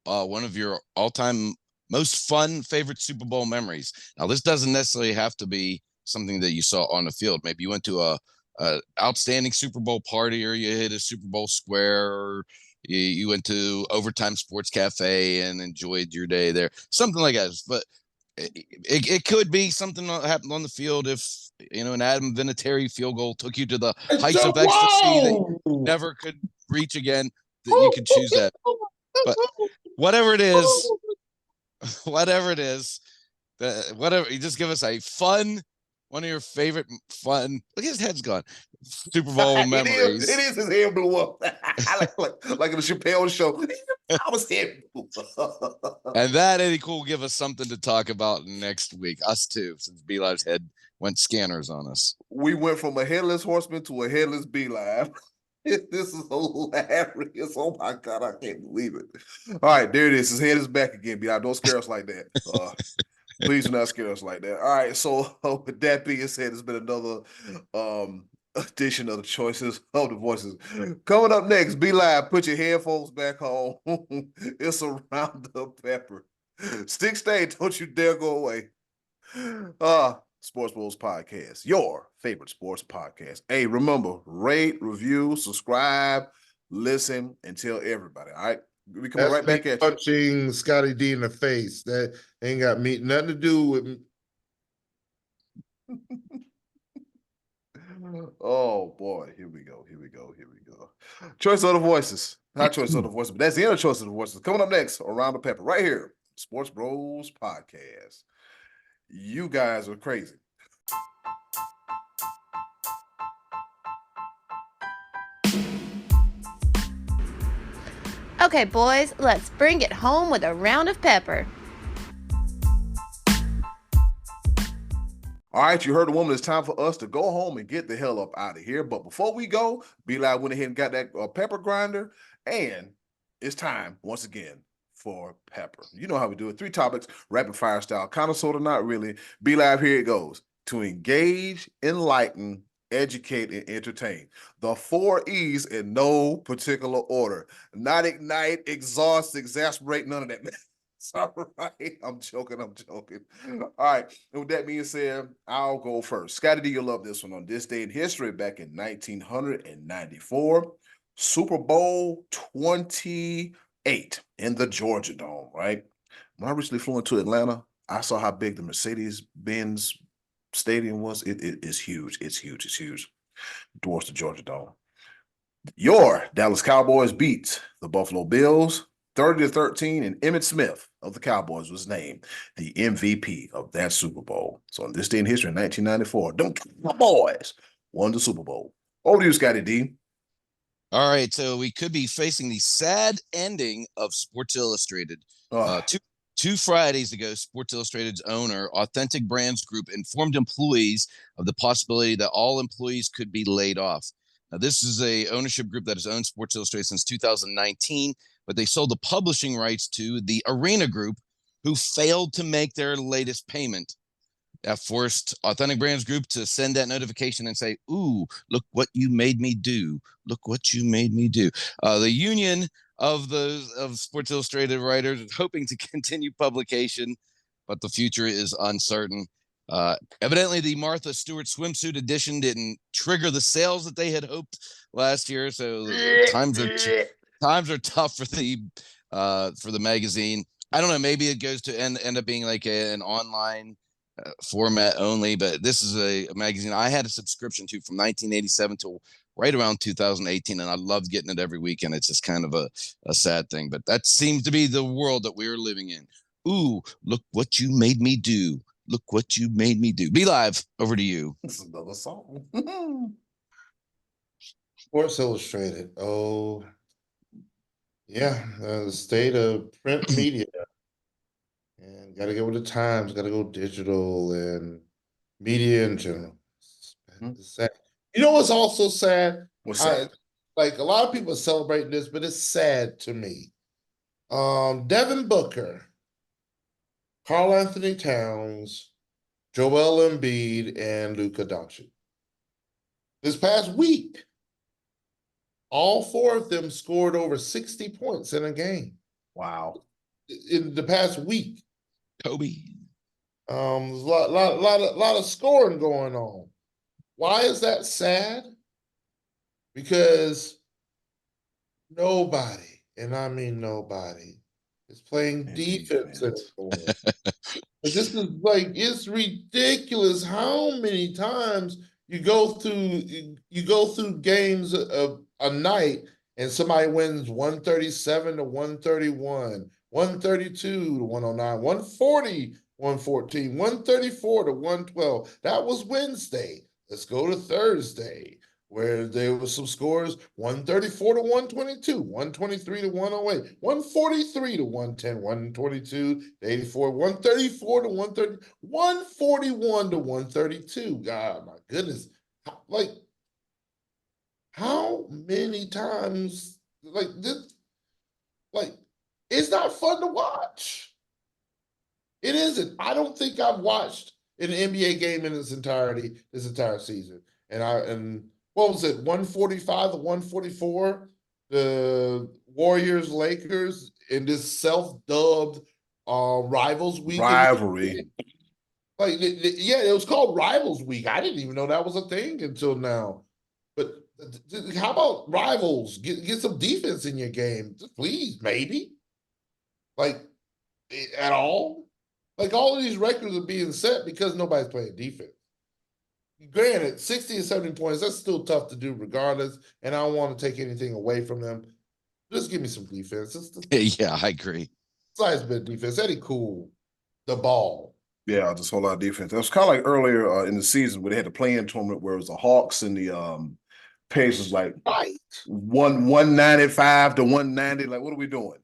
one of your all-time most fun favorite Super Bowl memories. Now, this doesn't necessarily have to be something that you saw on the field. Maybe you went to a outstanding Super Bowl party, or you hit a Super Bowl square, or you went to Overtime Sports Cafe and enjoyed your day there, something like that. But it could be something that happened on the field. If an Adam Vinatieri field goal took you to the heights of ecstasy that you never could reach again, that you could choose that. But whatever it is, you just give us a fun, one of your favorite fun. Look, his head's gone. Super Bowl memories. It is. His hair blew up. like in the Chappelle show. I was here. And that, Eddie Cool, will give us something to talk about next week. Us too, since B-Live's head went scanners on us. We went from a headless horseman to a headless B-Live. This is hilarious. Oh my God, I can't believe it. All right, there it is. His head is back again, B-Live. Don't scare us like that. Please do not scare us like that. All right, so with that being said, it's been another edition of the Choices of the Voices. Coming up next, B-Live, put your headphones back on. It's a round of pepper. Stick stay, don't you dare go away. Sports Bros Podcast, your favorite sports podcast. Hey, remember, rate, review, subscribe, listen, and tell everybody. All right, we coming right back at you. Punching Scottie D in the face, that ain't got nothing to do with me. Oh boy, here we go. Choice of the Voices. Not Choice of the Voices, but that's the inner Choice of the Voices. Coming up next, Around the Pepper, right here, Sports Bros Podcast. You guys are crazy. Okay, boys, let's bring it home with a round of pepper. All right, you heard the woman. It's time for us to go home and get the hell up out of here. But before we go, B-Live went ahead and got that pepper grinder. And it's time, once again, for pepper. You know how we do it. 3 topics, rapid fire style. Kind of, sort of, not really. B-Live, here it goes. To engage, enlighten, educate, and entertain. The 4 E's in no particular order. Not ignite, exhaust, exasperate, none of that. It's all right. I'm joking. All right. And with that being said, I'll go first. Scottie D, you'll love this one. On this day in history, back in 1994, Super Bowl 28 in the Georgia Dome, right? When I recently flew into Atlanta, I saw how big the Mercedes-Benz Stadium was. It is huge. It's huge. Dwarfs the Georgia Dome. Your Dallas Cowboys beat the Buffalo Bills 30-13, and Emmitt Smith of the Cowboys was named the MVP of that Super Bowl. So on this day in history, in 1994, them Cowboys won the Super Bowl. Over to you, Scottie D. All right, so we could be facing the sad ending of Sports Illustrated. Two Fridays ago, Sports Illustrated's owner, Authentic Brands Group, informed employees of the possibility that all employees could be laid off. Now, this is a ownership group that has owned Sports Illustrated since 2019, but they sold the publishing rights to the Arena Group, who failed to make their latest payment. That forced Authentic Brands Group to send that notification and say, "Ooh, look what you made me do. Look what you made me do." The union of Sports Illustrated writers is hoping to continue publication, but the future is uncertain. Evidently, the Martha Stewart swimsuit edition didn't trigger the sales that they had hoped last year, so times are tough for the magazine. I don't know. Maybe it goes to end up being like an online format only, but this is a magazine I had a subscription to from 1987 to right around 2018, and I loved getting it every week. And it's just kind of a sad thing, but that seems to be the world that we're living in. Ooh, look what you made me do. Look what you made me do. Be Live, over to you. This is another song. Sports Illustrated. Oh, yeah, the state of print media. And got to go with the times, got to go digital and media in general. It's sad. You know what's also sad? What's sad? Like a lot of people are celebrating this, but it's sad to me. Devin Booker, Karl Anthony Towns, Joel Embiid, and Luka Doncic. This past week, all four of them scored over 60 points in a game. Wow. In the past week. Kobe. There's a lot of scoring going on. Why is that sad? Because nobody, and I mean nobody, is playing defense anymore. This is like, it's ridiculous how many times you go through games a night and somebody wins 137 to 131, 132 to 109, 140, 114, 134 to 112. That was Wednesday. Let's go to Thursday, where there was some scores: 134 to 122, 123 to 108, 143 to 110, 122 to 84, 134 to 130, 141 to 132. God, my goodness. Like, how many times, like this, like, it's not fun to watch. It isn't. I don't think I've watched an NBA game in its entirety this entire season. And what was it, 145 to 144? The Warriors Lakers in this self-dubbed Rivals Week. Rivalry. Like, yeah, it was called Rivals Week. I didn't even know that was a thing until now. But how about rivals? Get some defense in your game, please, maybe. Like, at all? Like, all of these records are being set because nobody's playing defense. Granted, 60 and 70 points, that's still tough to do regardless, and I don't want to take anything away from them. Just give me some defense. Yeah, I agree. Size bit defense. Eddie cool. The ball. Yeah, just a whole lot of defense. It was kind of like earlier in the season where they had the play-in tournament where it was the Hawks and the Pacers, like Right. 195 to 190. Like, what are we doing?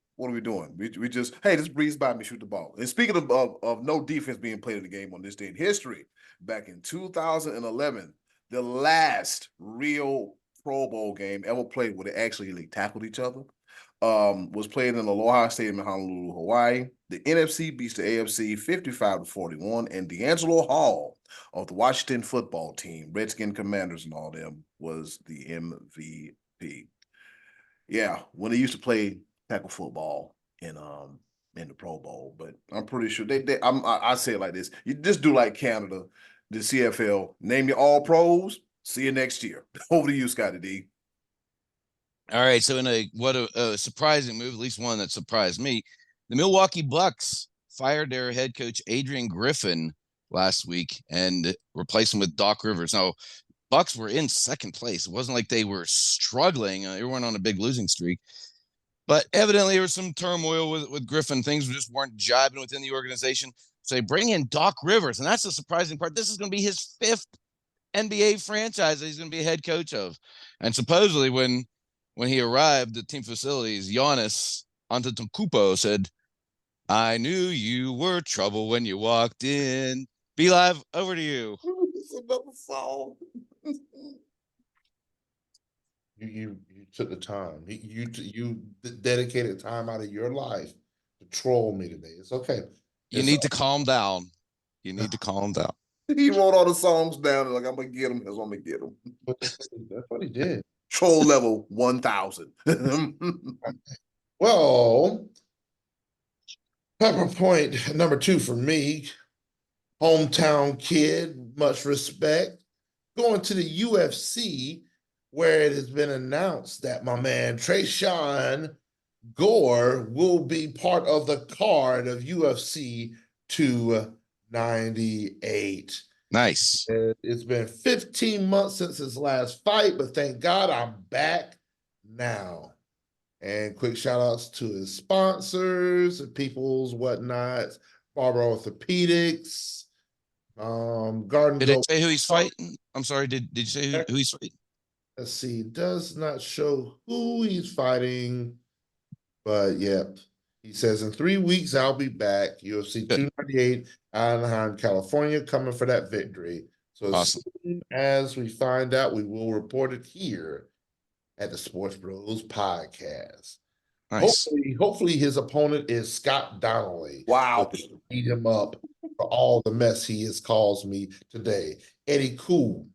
We just, hey, just breeze by me, shoot the ball. And speaking of no defense being played in the game on this day in history, back in 2011, the last real Pro Bowl game ever played where they actually tackled each other. was played in Aloha Stadium in Honolulu, Hawaii. The NFC beats the AFC 55-41, and D'Angelo Hall of the Washington football team, Redskin Commanders and all them, was the MVP. Yeah, when they used to play tackle football in the Pro Bowl, but I'm pretty sure I say it like this: you just do like Canada, the CFL, name your all pros. See you next year. Over to you, Scottie D. All right, so in a surprising move, at least one that surprised me, the Milwaukee Bucks fired their head coach Adrian Griffin last week and replaced him with Doc Rivers. Now, Bucks were in second place. It wasn't like they were struggling. They weren't on a big losing streak. But evidently there was some turmoil with Griffin. Things just weren't jiving within the organization. So they bring in Doc Rivers, and that's the surprising part. This is going to be his 5th NBA franchise that he's going to be a head coach of. And supposedly when he arrived at team facilities, Giannis Antetokounmpo said, "I knew you were trouble when you walked in." Be Live, over to you. It's another song. You took the time. You dedicated time out of your life to troll me today. It's okay. You need to calm down. You need to calm down. He wrote all the songs down and like, I'm gonna get them. I'm gonna get them. That's what he did. Troll level 1,000. Well, Pepper Point number 2 for me. Hometown kid, much respect. Going to the UFC, where it has been announced that my man Trayshawn Gore will be part of the card of UFC 298. Nice. It's been 15 months since his last fight, but thank God I'm back now. And quick shout outs to his sponsors and people's whatnots, Barber Orthopedics, Garden Did Go. it say who he's fighting? I'm sorry, did you say who he's fighting? Let's see, does not show who he's fighting, but yep. He says in 3 weeks I'll be back. UFC 298, Anaheim, California, coming for that victory. So as soon as we find out, we will report it here at the Sports Bros podcast. Nice. Hopefully his opponent is Scott Donnelly. Wow. So beat him up for all the mess he has caused me today. Eddy Cool,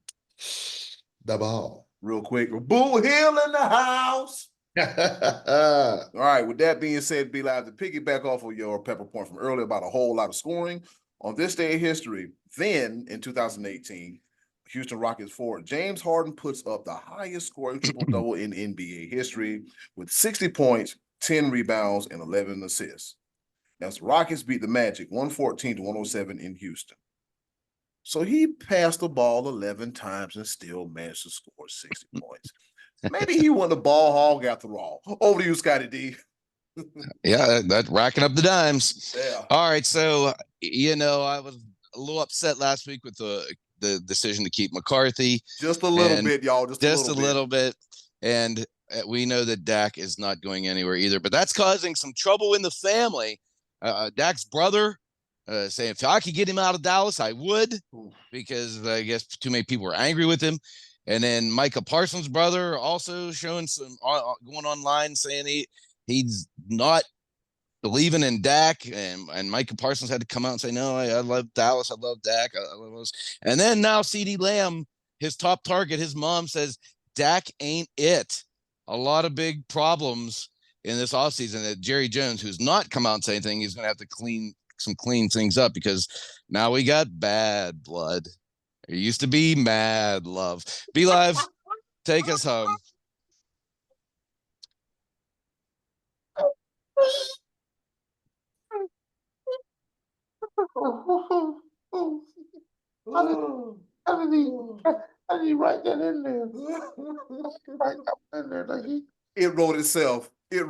the ball. Real quick, Boo Hill in the house. All right, with that being said, Be Live, to piggyback off of your Pepper Point from earlier about a whole lot of scoring. On this day in history, then in 2018, Houston Rockets forward James Harden puts up the highest scoring triple-double in NBA history with 60 points, 10 rebounds, and 11 assists. As the Rockets beat the Magic 114-107 in Houston. So he passed the ball 11 times and still managed to score 60 points. Maybe he won the ball hog after all. Over to you, Scottie D. Yeah, that racking up the dimes. Yeah. All right, so I was a little upset last week with the decision to keep McCarthy. Just a little bit, y'all. Just a little bit. And we know that Dak is not going anywhere either, but that's causing some trouble in the family. Dak's brother saying if I could get him out of Dallas, I would, because I guess too many people were angry with him. And then Micah Parsons' brother also showing some going online saying he's not believing in Dak, and Micah Parsons had to come out and say, no, I love Dallas. I love Dak. I love us. And then now CeeDee Lamb, his top target, his mom says Dak ain't it. A lot of big problems in this offseason that Jerry Jones, who's not come out and say anything, he's going to have to clean things up, because now we got bad blood. It used to be mad love. Be Live, take us home. How did he write that in there? It wrote itself. It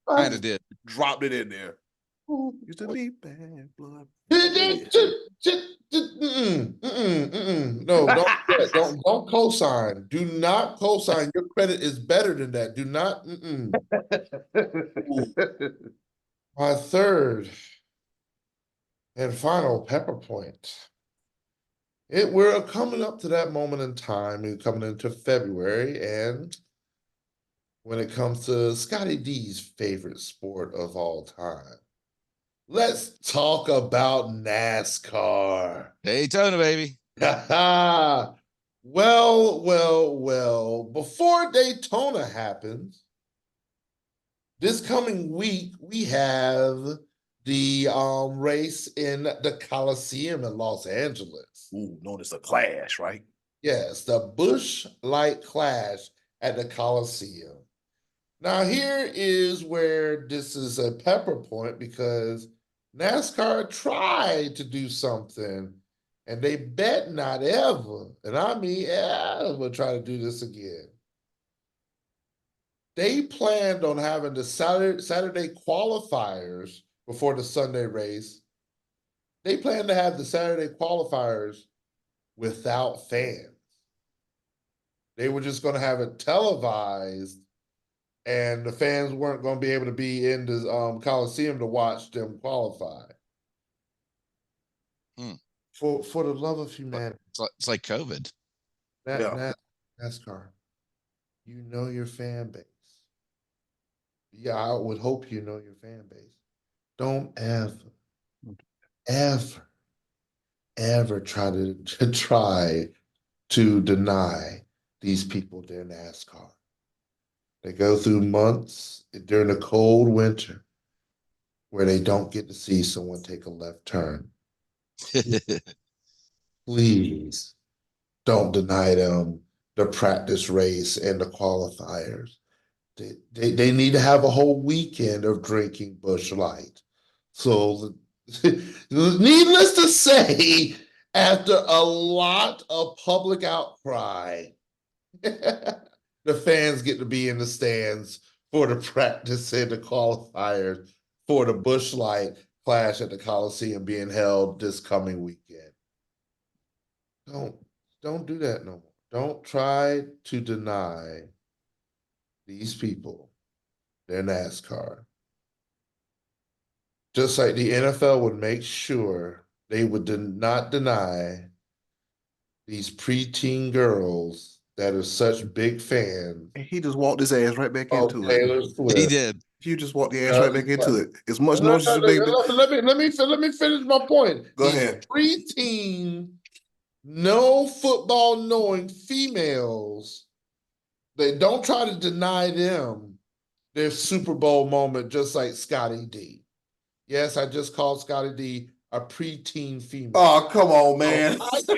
Kind of did. Dropped it in there. Used to be bad blood. No, don't co-sign. Do not co-sign. Your credit is better than that. Do not. My third and final Pepper Point. We're coming up to that moment in time. We're coming into February, and when it comes to Scottie D's favorite sport of all time. Let's talk about NASCAR. Daytona, baby. Well. Before Daytona happens, this coming week we have the race in the Coliseum in Los Angeles. Ooh, known as the Clash, right? Yes, the Busch Light Clash at the Coliseum. Now, here is where this is a pepper point because NASCAR tried to do something and they bet not ever, and I mean ever, try to do this again. They planned on having the Saturday qualifiers before the Sunday race. They planned to have the Saturday qualifiers without fans. They were just going to have it televised, and the fans weren't going to be able to be in the Coliseum to watch them qualify. For the love of humanity. It's like COVID. NASCAR, you know your fan base. Yeah, I would hope you know your fan base. Don't ever try to deny these people their NASCAR. They go through months during the cold winter where they don't get to see someone take a left turn. Please don't deny them the practice race and the qualifiers. They need to have a whole weekend of drinking Busch Light. So, needless to say, after a lot of public outcry, the fans get to be in the stands for the practice and the qualifiers for the Busch Light Clash at the Coliseum being held this coming weekend. Don't do that no more. Don't try to deny these people their NASCAR. Just like the NFL would make sure they would not deny these preteen girls that are such big fans. He just walked his ass right back into Taylor it. Swift. He did. You just walked the ass right back into it. As much No, noise as you make. let me finish my point. Go ahead. Preteen, no football knowing females, they don't try to deny them their Super Bowl moment, just like Scottie D. Yes, I just called Scottie D a preteen female. Oh, come on, man. I said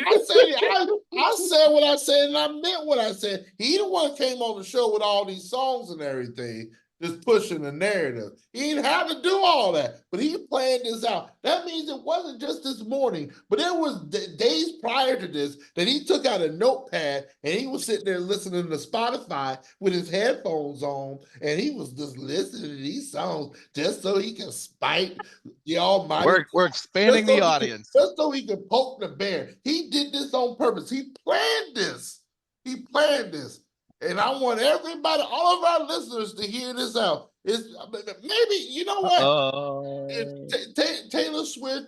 what I said, and I meant what I said. He the one came on the show with all these songs and everything, just pushing the narrative. He didn't have to do all that, but he planned this out. That means it wasn't just this morning, but it was days prior to this that he took out a notepad and he was sitting there listening to Spotify with his headphones on, and he was just listening to these songs just so he can spite the almighty. We're expanding the audience. Just so he could poke the bear. He did this on purpose. He planned this. And I want everybody, all of our listeners, to hear this out. It's maybe, you know what? Taylor Swift,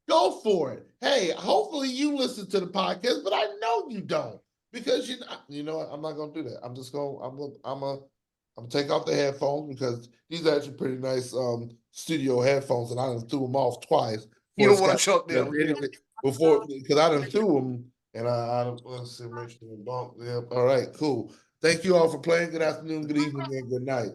go for it. Hey, hopefully you listen to the podcast, but I know you don't, because you know what? I'm not gonna do that. I'm gonna take off the headphones, because these are actually pretty nice studio headphones, and I done threw them off twice. You don't want to chuck them before, because I done threw them, and I let's see, make sure we bump. Yeah, all right, cool. Thank you all for playing. Good afternoon, good evening, and good night.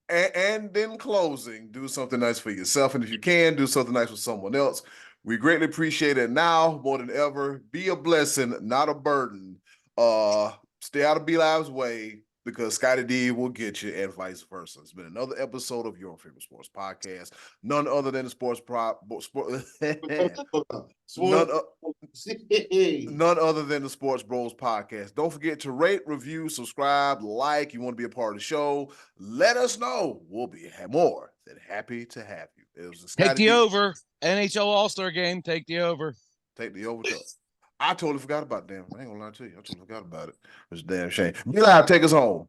And then closing, do something nice for yourself. And if you can, do something nice for someone else. We greatly appreciate it now more than ever. Be a blessing, not a burden. Stay out of B-Live's way, because Scottie D will get you, and vice versa. It's been another episode of Your Favorite Sports Podcast. None other than the none other than the Sports Bros Podcast. Don't forget to rate, review, subscribe, like. You want to be a part of the show, let us know. We'll be more than happy to have you. It was Take the over. NHL All-Star game. Take the over. Take the over. I totally forgot about them. I ain't gonna lie to you. I totally forgot about it. It's a damn shame. B-Live, take us home.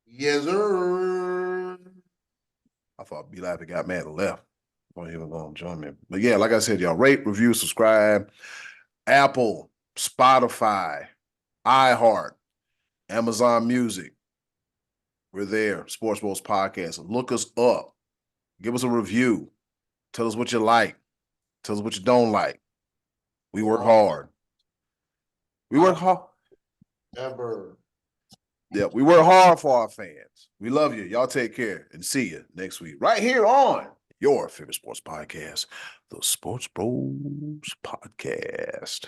Yes, sir. I thought B-Live had got mad and left. Oh, he was going to join me. But yeah, like I said, y'all, rate, review, subscribe. Apple, Spotify, iHeart, Amazon Music. We're there. Sports Bros Podcast. Look us up. Give us a review. Tell us what you like. Tell us what you don't like. We work hard. We work hard. Ever. Yeah, we work hard for our fans. We love you. Y'all take care and see you next week. Right here on your favorite sports podcast, the Sports Bros Podcast.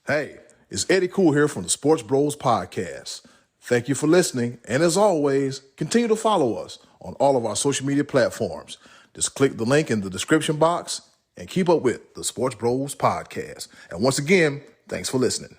Hey, it's Eddie Cool here from the Sports Bros Podcast. Thank you for listening. And as always, continue to follow us on all of our social media platforms. Just click the link in the description box and keep up with the Sports Bros Podcast. And once again, thanks for listening.